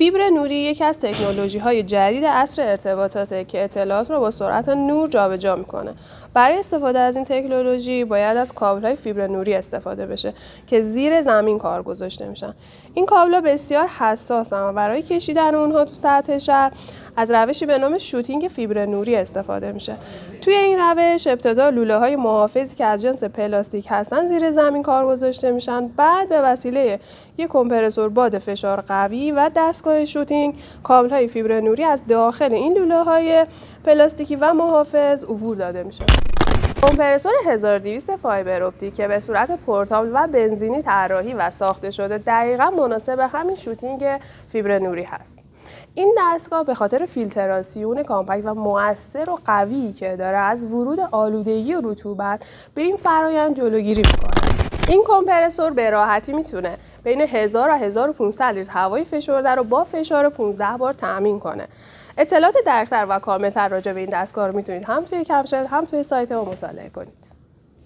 فیبر نوری یکی از تکنولوژی‌های جدید عصر ارتباطاته که اطلاعات را با سرعت نور جابجا می‌کنه. برای استفاده از این تکنولوژی باید از کابل‌های فیبر نوری استفاده بشه که زیر زمین کار گذاشته میشن. این کابل‌ها بسیار حساسن و برای کشیدن اونها تو سطح شهر از روشی به نام شوتینگ فیبر نوری استفاده میشه. توی این روش ابتدا لوله‌های محافظی که از جنس پلاستیک هستن زیر زمین کار گذاشته میشن، بعد به وسیله یک کمپرسور باد فشار قوی و دستگاه شوتینگ کابل‌های فیبر نوری از داخل این لوله‌های پلاستیکی و محافظ عبور داده میشه. کمپرسور 1200 فایبر اپتیک که به صورت پورتابل و بنزینی طراحی و ساخته شده دقیقاً مناسب همین شوتینگ فیبر نوری هست. این دستگاه به خاطر فیلتراسیون کامپکت و مؤثر و قویی که داره از ورود آلودگی و رطوبت به این فرآیند جلوگیری میکنه. این کمپرسور به راحتی میتونه بین 1000 و 1500 لیتر هوای فشرده رو با فشار 15 بار تامین کنه. اطلاعات دقیق‌تر و کاملتر راجع به این دستگاه رو میتونید هم توی کمشت هم توی سایت ما مطالعه کنید.